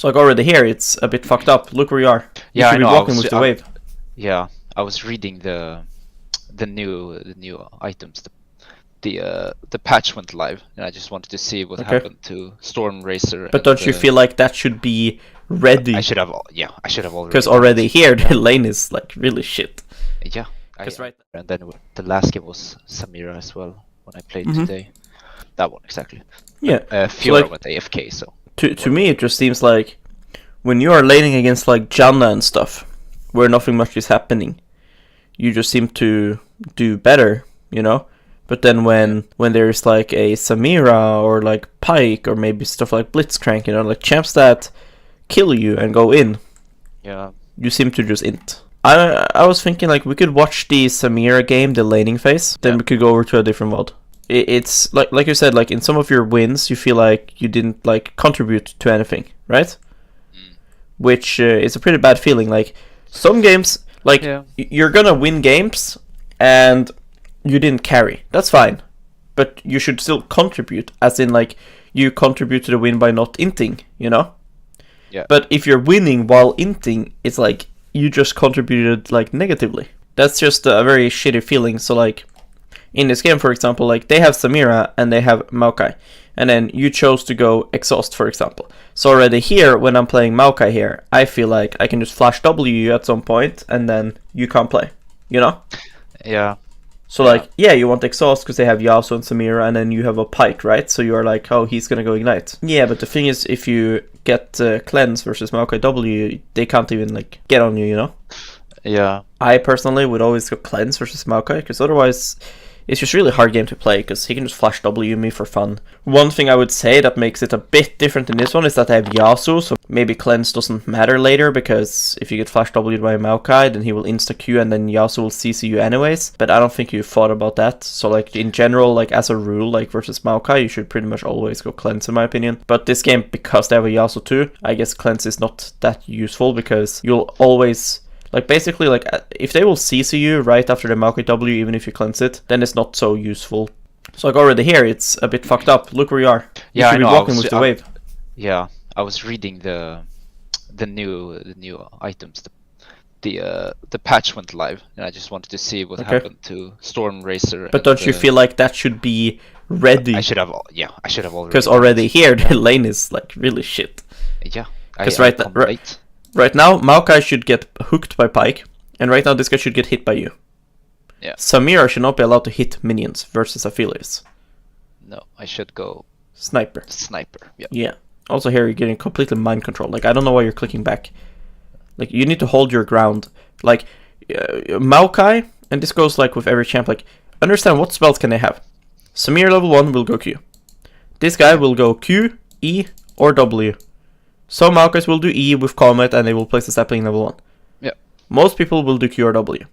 So like already here, it's a bit fucked up. Look where you are. You Yeah, should I be know. walking with the wave. Yeah, I was reading the new items. The patch went live, and I just wanted to see what happened to Storm Racer. But don't you feel like that should be ready? I should have already. Because already here, the lane is like really shit. Yeah. Right. And then the last game was Samira as well when I played today. That one exactly. Yeah. Fiora went AFK, so. To me, it just seems like when you are laning against like Janna and stuff, where nothing much is happening, you just seem to do better, you know. But then when there's like a Samira or like Pyke or maybe stuff like Blitzcrank, you know, like champs that kill you and go in, yeah, you seem to just int. I was thinking like we could watch the Samira game, the laning phase, then we could go over to a different mod. It's like you said, like in some of your wins, you feel like you didn't like contribute to anything, right? Which is a pretty bad feeling. Like some games, like you're gonna win games and you didn't carry. That's fine, but you should still contribute, as in like you contribute to the win by not inting, you know? Yeah. But if you're winning while inting, it's like you just contributed like negatively. That's just a very shitty feeling. So like in this game, for example, like they have Samira and they have Maokai, and then you chose to go Exhaust, for example. So already here, when I'm playing Maokai here, I feel like I can just flash W you at some point and then you can't play, you know? Yeah. So like, yeah, you want Exhaust because they have Yasuo and Samira, and then you have a Pyke, right? So you're like, oh, he's gonna go Ignite. Yeah, but the thing is, if you get Cleanse versus Maokai W, they can't even like get on you, you know? Yeah. I personally would always go Cleanse versus Maokai, because otherwise it's just really hard game to play, because he can just flash W me for fun. One thing I would say that makes it a bit different in this one is that I have Yasuo, so maybe Cleanse doesn't matter later, because if you get flash W'd by Maokai, then he will insta-Q and then Yasuo will CC you anyways. But I don't think you thought about that. So like in general, like as a rule, like versus Maokai, you should pretty much always go Cleanse in my opinion. But this game, because they have a Yasuo too, I guess Cleanse is not that useful, because you'll always... Like, basically, like, if they will CC you right after the Maokai W, even if you cleanse it, then it's not so useful. So, like, already here, it's a bit fucked up. Look where you are. You should be walking with the wave. Yeah, I was reading the new items. The patch went live, and I just wanted to see what happened to Storm Racer. But don't you feel like that should be ready? I should have already. Because already here, the lane is, like, really shit. Yeah. Because right now, Maokai should get hooked by Pyke, and right now this guy should get hit by you. Yeah. Samira should not be allowed to hit minions versus Aphelios. No, I should go... Sniper. Yeah. Yeah. Also here, you're getting completely mind control. Like, I don't know why you're clicking back. Like, you need to hold your ground. Like, Maokai, and this goes like with every champ, like, understand what spells can they have. Samira level 1 will go Q. This guy will go Q, E, or W. Some Maokais will do E with Comet and they will place the sapling level 1. Yeah. Most people will do Q or W.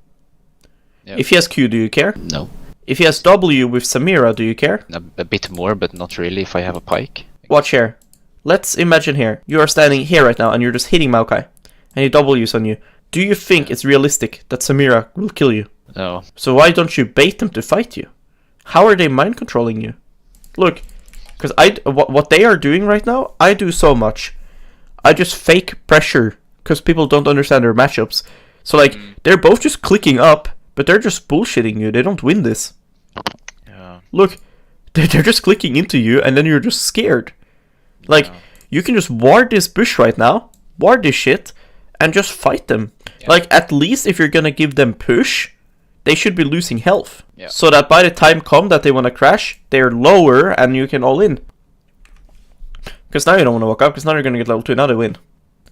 Yeah. If he has Q, do you care? No. If he has W with Samira, do you care? A bit more, but not really if I have a Pyke. Watch here. Let's imagine here. You are standing here right now and you're just hitting Maokai. And he W's on you. Do you think it's realistic that Samira will kill you? No. So why don't you bait them to fight you? How are they mind controlling you? Look, because what they are doing right now, I do so much. I just fake pressure because people don't understand their matchups. So like they're both just clicking up, but they're just bullshitting you. They don't win this. Yeah. Look, they're just clicking into you, and then you're just scared. Like you can just ward this bush right now, ward this shit, and just fight them. Yeah. Like at least if you're gonna give them push, they should be losing health, so that by the time come that they wanna crash, they're lower and you can all in. Because now you don't want to walk up, because now you're going to get level 2, now they win.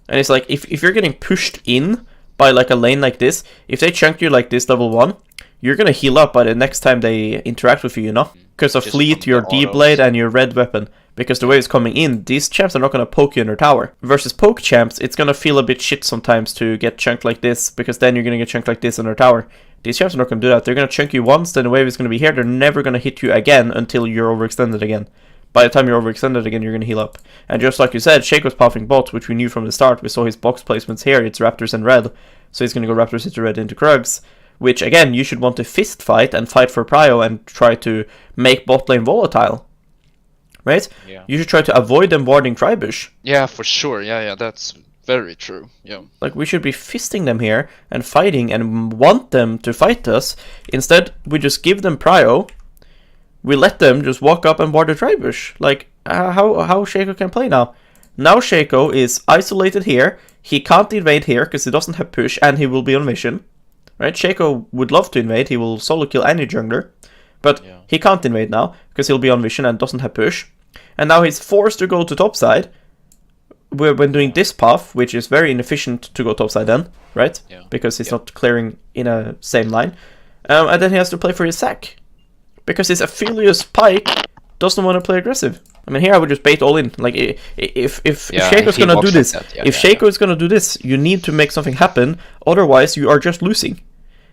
And it's like, if you're getting pushed in by like a lane like this, if they chunk you like this level 1, you're going to heal up by the next time they interact with you, you know? Because of Fleet, your D-Blade, and your red weapon. Because the way it's coming in, these champs are not going to poke you in their tower. Versus poke champs, it's going to feel a bit shit sometimes to get chunked like this, because then you're going to get chunked like this in their tower. These champs are not going to do that. They're going to chunk you once, then the wave is going to be here. They're never going to hit you again until you're overextended again. By the time you're overextended again, you're going to heal up. And just like you said, Shake was popping bots, which we knew from the start. We saw his box placements here. It's Raptors and red. So he's going to go Raptors into red into Krugs. Which, again, you should want to fist fight and fight for prio and try to make bot lane volatile. right? Yeah. You should try to avoid them warding Tribush. Yeah, for sure. Yeah, that's very true. Yeah. Like, we should be fisting them here and fighting and want them to fight us. Instead, we just give them prio. We let them just walk up and ward the Tribush. Like, how Shaco can play now? Now Shaco is isolated here. He can't invade here because he doesn't have push and he will be on mission. Right? Shaco would love to invade. He will solo kill any jungler. But he can't invade now because he'll be on mission and doesn't have push. And now he's forced to go to topside when doing this path, which is very inefficient to go topside then, right? Yeah. Because he's not clearing in a same line. And then he has to play for his sack. Because his Aphelios Pike doesn't want to play aggressive. I mean, here I would just bait all in. Like, if Shaco's gonna do this, if Shaco is gonna do this, you need to make something happen. Otherwise, you are just losing.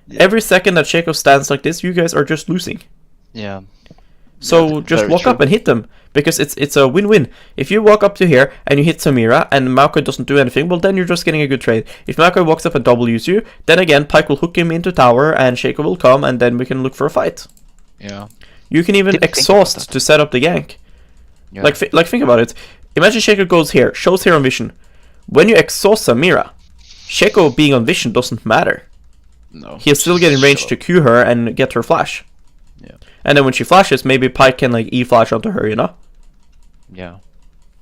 Yeah. Every second that Shaco stands like this, you guys are just losing. Yeah. So just walk up and hit them, because it's a win-win. If you walk up to here and you hit Samira and Maokai doesn't do anything, well then you're just getting a good trade. If Maokai walks up and W's you, then again Pyke will hook him into tower and Shaco will come and then we can look for a fight. Yeah. You can even exhaust to set up the gank. Yeah. Like think about it. Imagine Shaco goes here, shows here on vision. When you exhaust Samira, Shaco being on vision doesn't matter. No. He is still getting range to Q her and get her flash. Yeah. And then when she flashes, maybe Pyke can like E-flash onto her, you know? Yeah.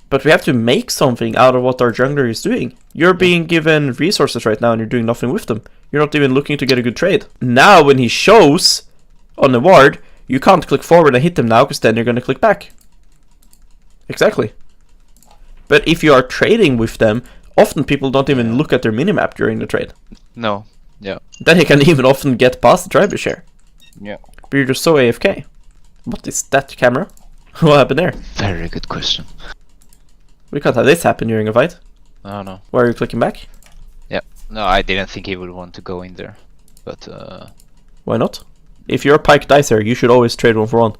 But we have to make something out of what our jungler is doing. You're being given resources right now and you're doing nothing with them. You're not even looking to get a good trade. Now when he shows on the ward, you can't click forward and hit them now because then you're going to click back. Exactly. But if you are trading with them, often people don't even look at their minimap during the trade. No. Yeah. Then he can even often get past the tribe share. Yeah. But you're just so AFK. What is that camera? What happened there? Very good question. We can't have this happen during a fight. Oh no. Why are you clicking back? Yeah. No, I didn't think he would want to go in there. But why not? If your Pyke dies here, you should always trade 1-for-1.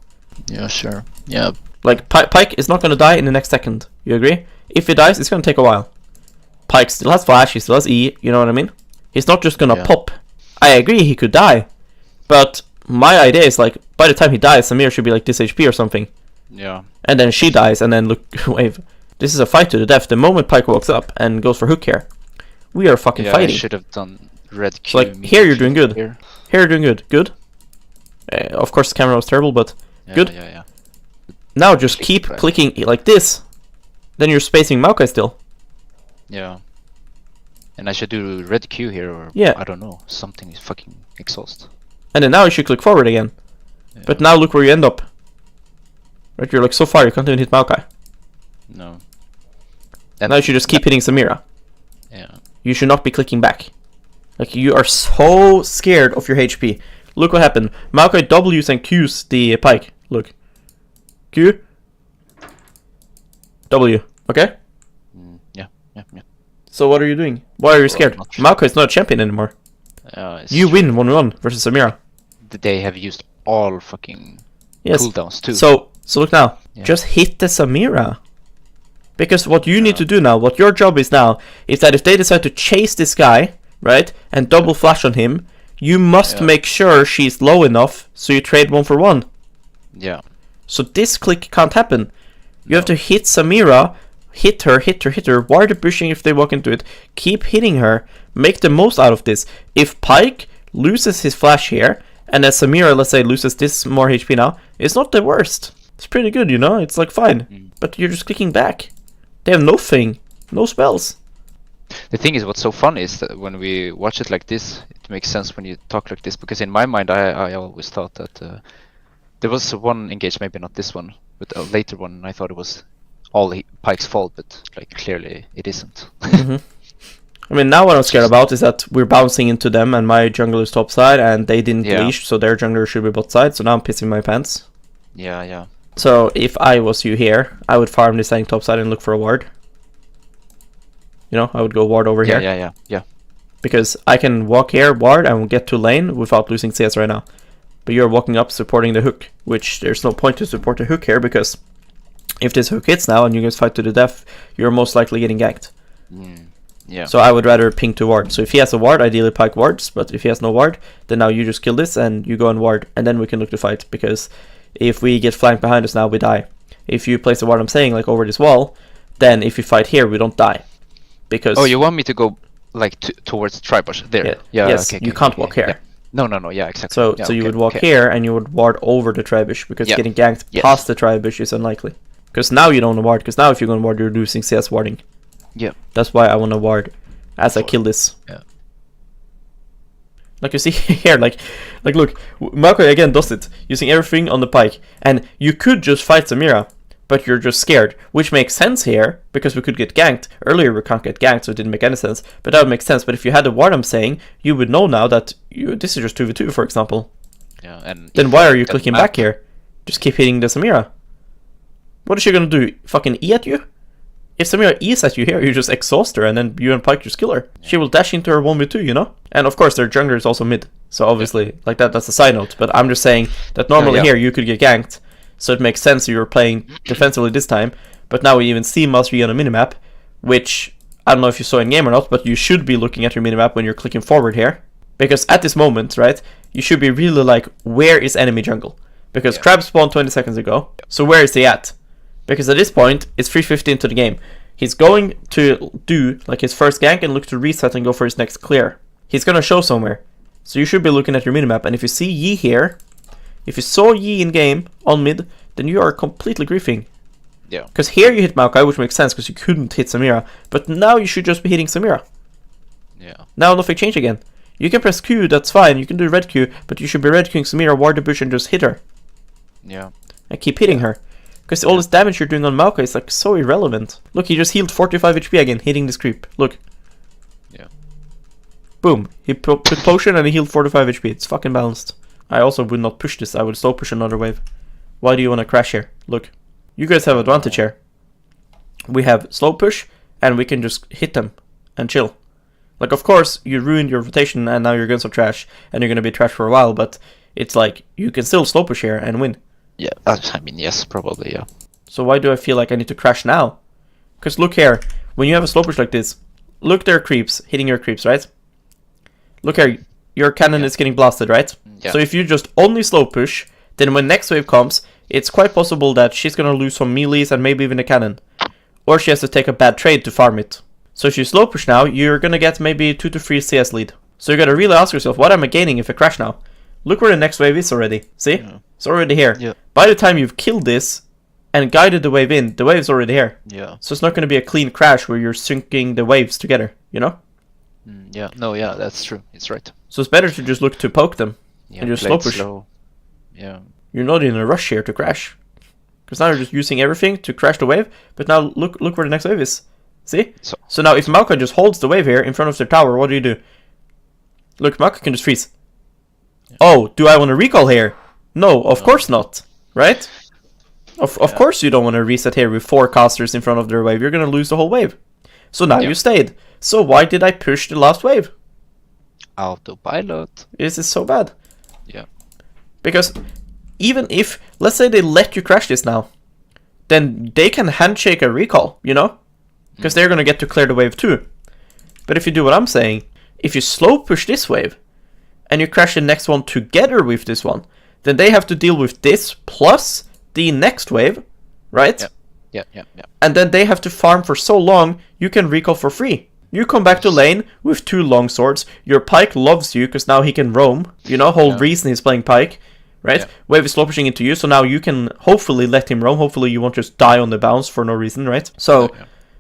Yeah, sure. Yeah. Like, Pyke is not going to die in the next second. You agree? If he dies, it's going to take a while. Pyke still has flash, he still has E, you know what I mean? He's not just going to pop. I agree, he could die. But my idea is, like, by the time he dies, Samir should be like this HP or something. Yeah. And then she dies, and then look, wave. This is a fight to the death. The moment Pyke walks up and goes for hook here, we are fucking fighting. I should have done red Q. So, like, here you're doing good. Here you're doing good. Good. Of course, the camera was terrible, but good. Yeah. Now just keep clicking like this. Then you're spacing Maokai still. Yeah. And I should do red Q here, or I don't know. Something is fucking exhaust. And then now you should click forward again. Yeah. But now look where you end up. Right, you're like so far you can't even hit Maokai. No. And now you should just keep hitting Samira. Yeah. You should not be clicking back. Like, you are so scared of your HP. Look what happened. Maokai W's and Q's the Pyke. Look. Q. W. Okay? Yeah. So what are you doing? Why are you scared? Maokai is not a champion anymore. You win 1-1 versus Samira. They have used all fucking cooldowns too. So look now. Yeah. Just hit the Samira. Because what you need to do now, what your job is now, is that if they decide to chase this guy, right, and double flash on him, you must make sure she's low enough so you trade 1-for-1. Yeah. So this click can't happen. You have to hit Samira, hit her, wire the bushing if they walk into it, keep hitting her, make the most out of this. If Pyke loses his flash here, and then Samira, let's say, loses this more HP now, it's not the worst. It's pretty good, you know, it's like fine. But you're just clicking back. They have nothing, no spells. The thing is, what's so fun is that when we watch it like this, it makes sense when you talk like this, because in my mind I always thought that there was one engage, maybe not this one, but a later one, and I thought it was all Pyke's fault, but like clearly it isn't. I mean, now what I'm scared about is that we're bouncing into them and my jungler is topside and they didn't leash, so their jungler should be bot side, so now I'm pissing my pants. Yeah. So if I was you here, I would farm this thing topside and look for a ward. You know, I would go ward over here. Yeah. Because I can walk here, ward, and get to lane without losing CS right now. But you're walking up supporting the hook, which there's no point to support the hook here, because if this hook hits now and you guys fight to the death, you're most likely getting ganked. Yeah. So I would rather ping to ward. So if he has a ward, ideally Pyke wards, but if he has no ward, then now you just kill this and you go and ward, and then we can look to fight, because if we get flanked behind us now, we die. if you place the ward I'm saying like over this wall, then if you fight here, we don't die. Because Oh, you want me to go like towards Tribush there? Yeah. Yes, okay, you okay, can't okay, walk here. yeah. No, yeah, exactly. So Yeah, so you okay, would walk okay. here and you would ward over the Tribush because Yeah. getting ganked Yes. past the Tribush is unlikely. Because now you don't want to ward. Because now if you're going to ward, you're losing CS warding. Yeah. That's why I want to ward as I kill this. Yeah. Like you see here, like look, Marco again does it, using everything on the pike. And you could just fight Samira, but you're just scared, which makes sense here, because we could get ganked. Earlier we can't get ganked, so it didn't make any sense, but that would make sense. But if you had the ward I'm saying, you would know now that this is just 2v2, for example. Yeah, and Then why are you clicking back here? Just keep hitting the Samira. What is she gonna do? Fucking E at you? If Samira E's at you here, you just exhaust her, and then you and Pike just kill her. She will dash into her 1v2, you know? And of course, their jungler is also mid, so obviously, like that's a side note. But I'm just saying that normally here you could get ganked, so it makes sense you were playing defensively this time. But now we even see Mastery on a minimap, which I don't know if you saw in game or not, but you should be looking at your minimap when you're clicking forward here. Because at this moment, right, you should be really like, where is enemy jungle? Because Crab spawned 20 seconds ago, so where is he at? Because at this point, it's 3:50 into the game. He's going to do like his first gank and look to reset and go for his next clear. He's going to show somewhere. So you should be looking at your minimap. And if you see Yi here, if you saw Yi in game on mid, then you are completely griefing. Yeah. Because here you hit Maokai, which makes sense because you couldn't hit Samira. But now you should just be hitting Samira. Yeah. Now nothing changed again. You can press Q, that's fine. You can do red Q, but you should be red Qing Samira, ward the bush and just hit her. Yeah. And keep hitting her. Because all this damage you're doing on Maokai is like so irrelevant. Look, he just healed 45 HP again, hitting this creep. Look. Yeah. Boom. He put potion and he healed 45 HP. It's fucking balanced. I also would not push this. I would slow push another wave. Why do you want to crash here? Look. You guys have advantage here. We have slow push and we can just hit them and chill. Like, of course, you ruined your rotation and now your guns are trash and you're going to be trash for a while, but it's like, you can still slow push here and win. Yeah, I mean, yes, probably, yeah. So why do I feel like I need to crash now? Because look here, when you have a slow push like this, look there creeps, hitting your creeps, right? Look here, your cannon is getting blasted, right? Yeah. So if you just only slow push, then when next wave comes, it's quite possible that she's gonna lose some melees and maybe even a cannon. Or she has to take a bad trade to farm it. So if you slow push now, you're gonna get maybe 2 to 3 CS lead. So you gotta really ask yourself, what am I gaining if I crash now? Look where the next wave is already, see? Yeah. It's already here. Yeah. By the time you've killed this and guided the wave in, the wave's already here. Yeah. So it's not going to be a clean crash where you're syncing the waves together, you know? Yeah, no, yeah, that's true. It's right. So it's better to just look to poke them Yeah, and just play slow it push. slow. Yeah. You're not in a rush here to crash. Because now you're just using everything to crash the wave, but now look where the next wave is. See? So now if Maokai just holds the wave here in front of their tower, what do? Look, Maokai can just freeze. Yeah. Oh, do I want to recall here? No, of course not. Right? Of course you don't want to reset here with 4 casters in front of their wave. You're going to lose the whole wave. So now you stayed. So why did I push the last wave? Autopilot. This is so bad. Yeah. Because even if, let's say they let you crash this now, then they can handshake a recall, you know? Because they're going to get to clear the wave too. But if you do what I'm saying, if you slow push this wave, and you crash the next one together with this one, then they have to deal with this plus the next wave, right? Yeah. And then they have to farm for so long, you can recall for free. You come back to lane with 2 long swords, your pike loves you because now he can roam, you know, whole reason he's playing pike, right? Wave is slow pushing into you, so now you can hopefully let him roam, hopefully you won't just die on the bounce for no reason, right? So,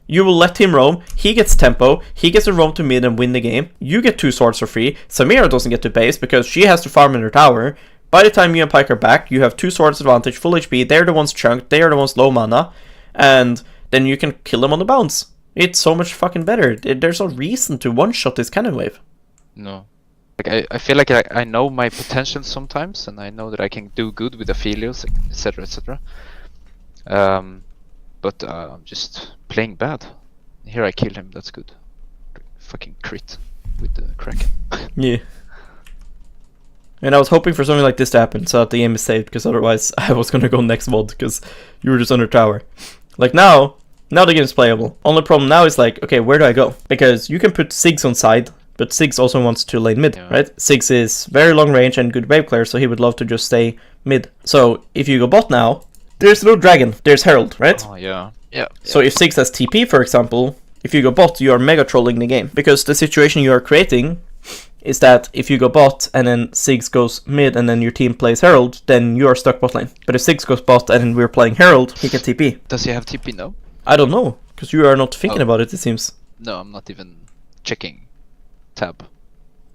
you will let him roam, he gets tempo, he gets to roam to mid and win the game, you get 2 swords for free, Samira doesn't get to base because she has to farm in her tower. By the time you and Pike are back, you have 2 swords advantage, full HP, they're the ones chunked, they are the ones low mana, and then you can kill them on the bounce. It's so much fucking better. There's no reason to one-shot this cannon wave. No. Like I feel like I know my potential sometimes, and I know that I can do good with Aphelios, etc, etc. But I'm just playing bad. Here I kill him, that's good. Fucking crit with the Kraken. Yeah. And I was hoping for something like this to happen, so that the game is saved, because otherwise I was gonna go next mod, because you were just under tower. Like now the game is playable. Only problem now is like, okay, where do I go? Because you can put Siggs on side, but Siggs also wants to lane mid, right? Siggs is very long range and good wave clear, so he would love to just stay mid. So if you go bot now, there's no dragon, there's Herald, right? Oh, yeah. Yeah. So if Ziggs has TP, for example, if you go bot, you are mega trolling the game. Because the situation you are creating is that if you go bot and then Ziggs goes mid and then your team plays Herald, then you are stuck bot lane. But if Ziggs goes bot and we're playing Herald, he can TP. Does he have TP now? I don't know, because you are not thinking about it seems. No, I'm not even checking tab.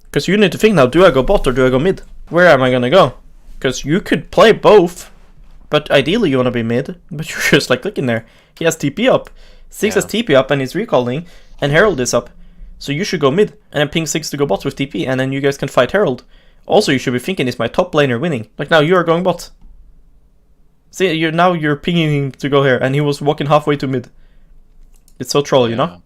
Because you need to think now, do I go bot or do I go mid? Where am I gonna go? Because you could play both, but ideally you want to be mid, but you're just like clicking there. He has TP up. Ziggs has TP up and he's recalling, and Herald is up. So you should go mid, and then ping Ziggs to go bot with TP, and then you guys can fight Herald. Also, you should be thinking, is my top laner winning? Like now, you are going bot. See, you're pinging him to go here, and he was walking halfway to mid. It's so troll, you know?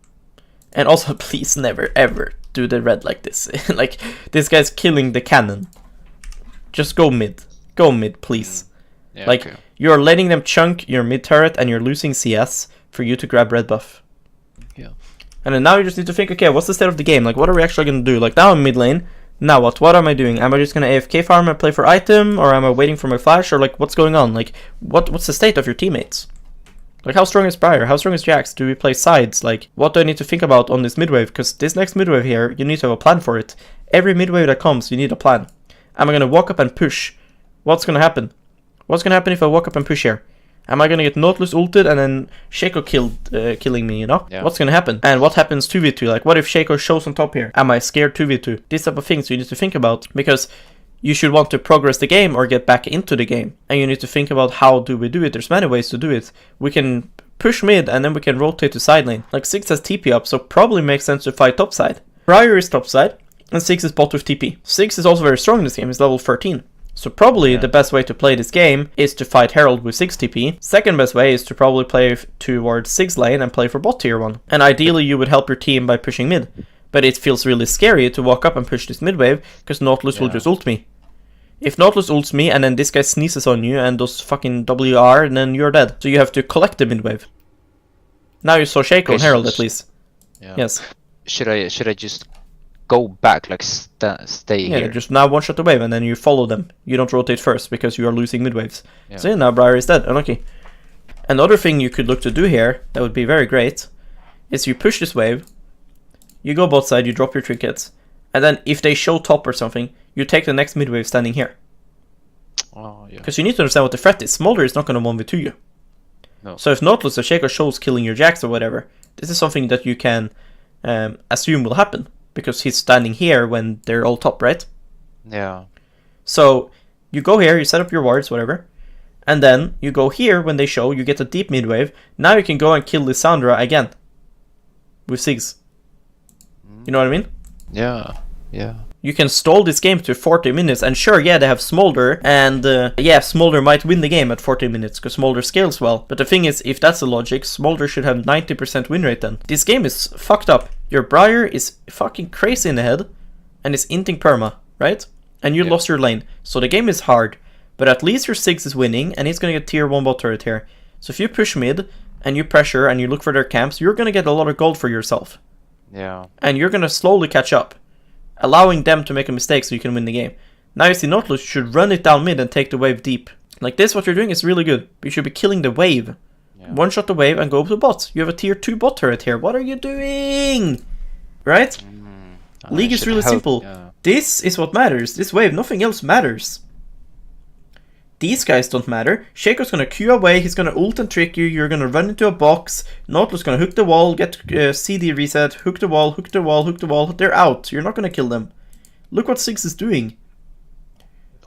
And also, please never, ever do the red like this. Like, this guy's killing the cannon. Just go mid. Go mid, please. Yeah, like, okay. you're letting them chunk your mid turret, and you're losing CS for you to grab red buff. Yeah. And then now you just need to think, okay, what's the state of the game? Like, what are we actually going to do? Like, now I'm mid lane. Now what? What am I doing? Am I just going to AFK farm and play for item? Or am I waiting for my flash? Or, like, what's going on? Like, what's the state of your teammates? Like, how strong is Briar? How strong is Jax? Do we play sides? Like, what do I need to think about on this midwave? Because this next midwave here, you need to have a plan for it. Every midwave that comes, you need a plan. Am I going to walk up and push? What's going to happen? What's going to happen if I walk up and push here? Am I going to get Nautilus ulted and then Shaco killing me, you know? Yeah. What's going to happen? And what happens 2v2? Like, what if Shaco shows on top here? Am I scared 2v2? These type of things you need to think about, because you should want to progress the game or get back into the game. And you need to think about, how do we do it? There's many ways to do it. We can push mid and then we can rotate to side lane. Like, Ziggs has TP up, so probably makes sense to fight top side. Briar is top side, and Ziggs is bot with TP. Ziggs is also very strong in this game, he's level 13. So probably the best way to play this game is to fight Herald with 6 TP. Second best way is to probably play towards 6 lane and play for bot tier 1. And ideally you would help your team by pushing mid. But it feels really scary to walk up and push this mid wave, because Nautilus will just ult me. If Nautilus ults me and then this guy sneezes on you and does fucking WR, and then you're dead. So you have to collect the mid wave. Now you saw Shaco and Herald at least. Yeah. Yes. Should I just go back, like stay here? Yeah, just now one shot the wave and then you follow them. You don't rotate first because you are losing mid waves. Yeah. So yeah, now Briar is dead. Unlucky. Another thing you could look to do here that would be very great is you push this wave, you go bot side, you drop your trinkets, and then if they show top or something, you take the next mid wave standing here. Oh, yeah. Because you need to understand what the threat is. Smolder is not going to 1v2 you. No. So if Nautilus or Shaco shows killing your Jax or whatever, this is something that you can assume will happen. Because he's standing here when they're all top, right? Yeah. So you go here, you set up your wards, whatever. And then you go here when they show, you get a deep mid wave. Now you can go and kill Lissandra again. With Ziggs. You know what I mean? Yeah. Yeah. You can stall this game to 40 minutes, and sure, yeah, they have Smolder, and yeah, Smolder might win the game at 40 minutes, because Smolder scales well. But the thing is, if that's the logic, Smolder should have 90% win rate then. This game is fucked up. Your Briar is fucking crazy in the head, and is inting perma, right? And you lost your lane, so the game is hard. But at least your Ziggs is winning, and he's gonna get tier 1 bot turret here. So if you push mid, and you pressure, and you look for their camps, you're gonna get a lot of gold for yourself. Yeah. And you're gonna slowly catch up, allowing them to make a mistake so you can win the game. Now you see Nautilus should run it down mid and take the wave deep. Like this, what you're doing is really good. You should be killing the wave. Yeah. One shot the wave and go up to bot. You have a tier 2 bot turret here. What are you doing? Right? League is really simple. Yeah. This is what matters. This wave, nothing else matters. These guys don't matter. Shaco's gonna Q away, he's gonna ult and trick you, you're gonna run into a box, Nautilus gonna hook the wall, get CD reset, hook the wall, hook the wall, hook the wall, they're out. You're not gonna kill them. Look what Ziggs is doing.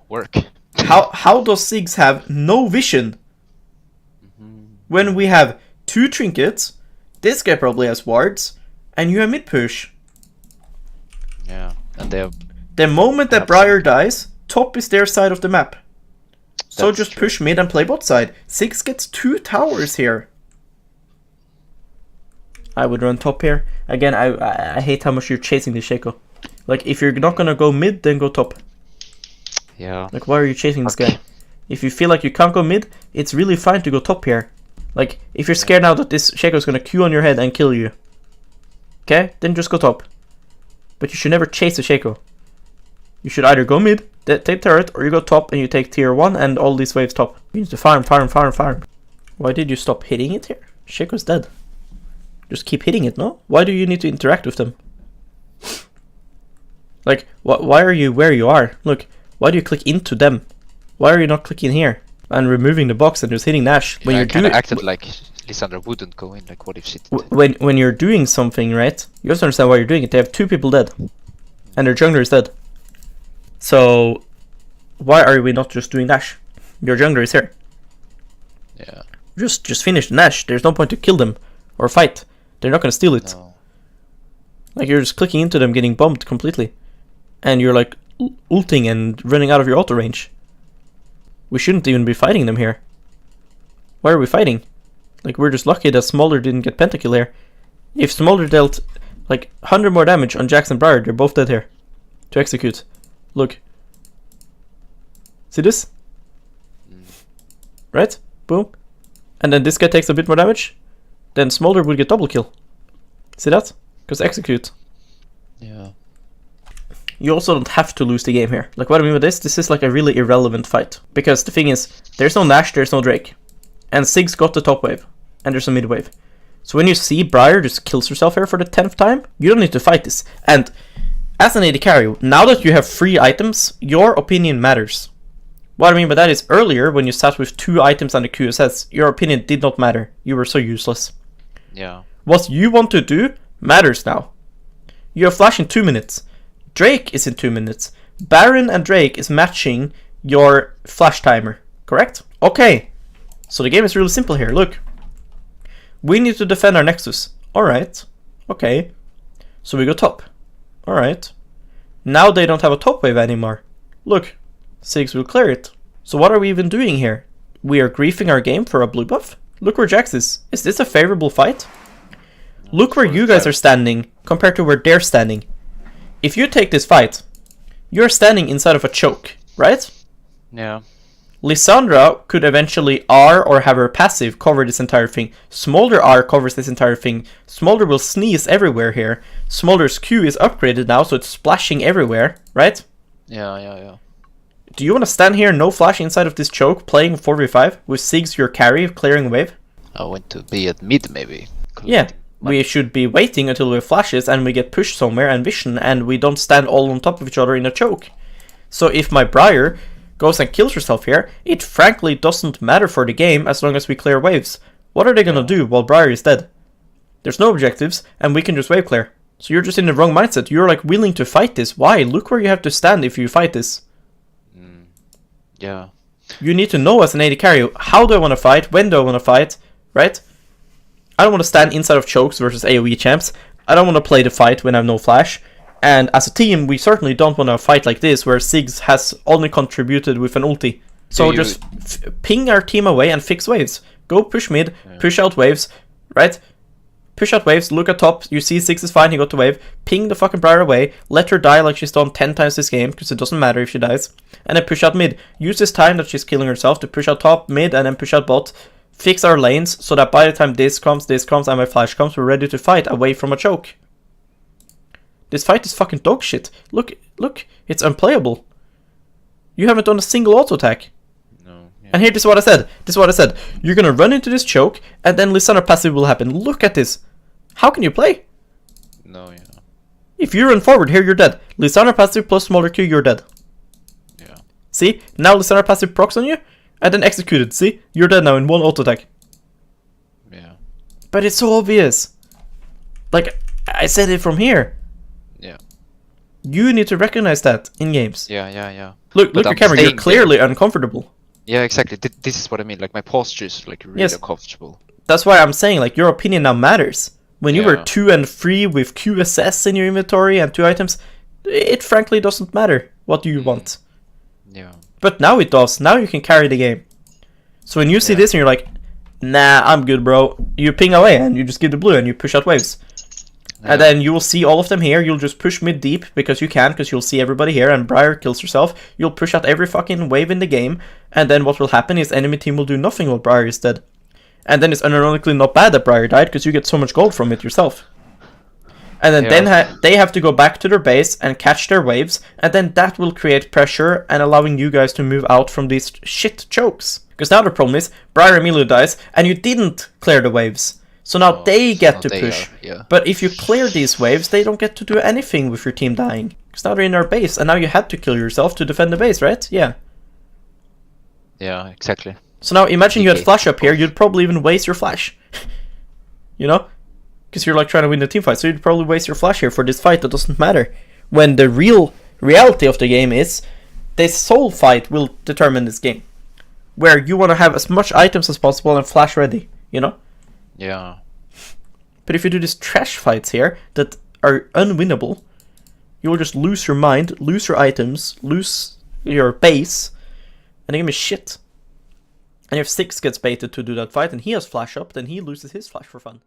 Work. How does Ziggs have no vision? When we have 2 trinkets, this guy probably has wards, and you have mid push. Yeah, and they have... The moment that Briar dies, top is their side of the map. So just true. Push mid and play bot side. Ziggs gets 2 towers here. I would run top here. Again, I hate how much you're chasing this Shaco. Like, if you're not gonna go mid, then go top. Yeah. Like, why are you chasing this guy? If you feel like you can't go mid, it's really fine to go top here. Like, if you're scared now that this Shaco's gonna Q on your head and kill you, okay, then just go top. But you should never chase the Shaco. You should either go mid, take turret, or you go top and you take tier 1 and all these waves top. You need to farm, farm, farm, farm. Why did you stop hitting it here? Shaco's dead. Just keep hitting it, no? Why do you need to interact with them? Like, why are you where you are? Look, why do you click into them? Why are you not clicking here and removing the box and just hitting Nash? When you're doing, acted like Lysandra wouldn't go in. Like, what if she did? When you're doing something, right? You have to understand why you're doing it. They have 2 people dead, and their jungler is dead. So, why are we not just doing Nash? Your jungler is here. Yeah. Just finish the Nash. There's no point to kill them or fight. They're not gonna steal it. No. Like, you're just clicking into them, getting bumped completely, and you're like ulting and running out of your auto range. We shouldn't even be fighting them here. Why are we fighting? Like, we're just lucky that Smolder didn't get pentakill here. If Smolder dealt like 100 more damage on Jax and Briar, they're both dead here to execute. Look. See this? Right? Boom. And then this guy takes a bit more damage. Then Smolder will get double kill. See that? Because execute. Yeah. You also don't have to lose the game here. Like, what I mean with this is like a really irrelevant fight. Because the thing is, there's no Nash, there's no Drake. And Sig's got the top wave. And there's a mid wave. So when you see Briar just kills herself here for the 10th time, you don't need to fight this. And as an AD carry, now that you have 3 items, your opinion matters. What I mean by that is, earlier when you sat with 2 items on the QSS, your opinion did not matter. You were so useless. Yeah. What you want to do matters now. You have flash in 2 minutes. Drake is in 2 minutes. Baron and Drake is matching your flash timer, correct? Okay. So the game is really simple here. Look. We need to defend our Nexus. Alright. Okay. So we go top. Alright. Now they don't have a top wave anymore. Look. Sigs will clear it. So what are we even doing here? We are griefing our game for a blue buff? Look where Jax is. Is this a favorable fight? Look where you guys are standing compared to where they're standing. If you take this fight, you're standing inside of a choke, right? Yeah. Lysandra could eventually R or have her passive cover this entire thing. Smolder R covers this entire thing. Smolder will sneeze everywhere here. Smolder's Q is upgraded now, so it's splashing everywhere, right? Yeah. Do you want to stand here, no flash inside of this choke, playing 4v5 with Sigs your carry, clearing wave? I want to be at mid, maybe. Yeah. We should be waiting until we have flashes and we get pushed somewhere and vision and we don't stand all on top of each other in a choke. So if my Briar goes and kills herself here, it frankly doesn't matter for the game as long as we clear waves. What are they gonna do while Briar is dead? There's no objectives and we can just wave clear. So you're just in the wrong mindset. You're like willing to fight this. Why? Look where you have to stand if you fight this. Yeah. You need to know as an AD carry, how do I want to fight? When do I want to fight? Right? I don't want to stand inside of chokes versus AoE champs. I don't want to play the fight when I have no flash. And as a team, we certainly don't want to fight like this, where Sigs has only contributed with an ulti. So just ping our team away and fix waves. Go push mid, push out waves, right? Push out waves, look at top, you see Sigs is fine, he got the wave. Ping the fucking Briar away, let her die like she's done 10 times this game, because it doesn't matter if she dies. And then push out mid. Use this time that she's killing herself to push out top, mid, and then push out bot. Fix our lanes so that by the time this comes, and my flash comes, we're ready to fight away from a choke. This fight is fucking dog shit. Look, it's unplayable. You haven't done a single auto attack. No. Yeah. And here, this is what I said. You're gonna run into this choke, and then Lysandra passive will happen. Look at this. How can you play? No, yeah. If you run forward, here you're dead. Lysandra passive plus smaller Q, you're dead. Yeah. See? Now Lysandra passive procs on you, and then executed. See? You're dead now in one auto attack. Yeah. But it's so obvious. Like, I said it from here. Yeah. You need to recognize that in games. Yeah. Look your camera, you're clearly uncomfortable. Yeah, exactly. This is what I mean. Like, my posture is like really uncomfortable. That's why I'm saying, like, your opinion now matters. When you were 2 and 3 with QSS in your inventory and 2 items, it frankly doesn't matter what you want. Yeah. But now it does. Now you can carry the game. So when you see this and you're like, nah, I'm good, bro. You ping away and you just give the blue and you push out waves. And then you will see all of them here. You'll just push mid deep because you can, because you'll see everybody here. And Briar kills herself. You'll push out every fucking wave in the game. And then what will happen is enemy team will do nothing while Briar is dead. And then it's unironically not bad that Briar died, because you get so much gold from it yourself. And then they have to go back to their base and catch their waves, and then that will create pressure and allowing you guys to move out from these shit chokes. Because now the problem is, Briar Emilio dies, and you didn't clear the waves. So now they get to push. But if you clear these waves, they don't get to do anything with your team dying. Because now they're in our base, and now you had to kill yourself to defend the base, right? Yeah. Yeah, exactly. So now imagine you had flash up here, you'd probably even waste your flash. You know? Because you're like trying to win the team fight, so you'd probably waste your flash here for this fight that doesn't matter. When the reality of the game is, this soul fight will determine this game. Where you want to have as much items as possible and flash ready, you know? Yeah. But if you do these trash fights here that are unwinnable, you will just lose your mind, lose your items, lose your base, and the game is shit. And if Six gets baited to do that fight and he has flash up, then he loses his flash for fun.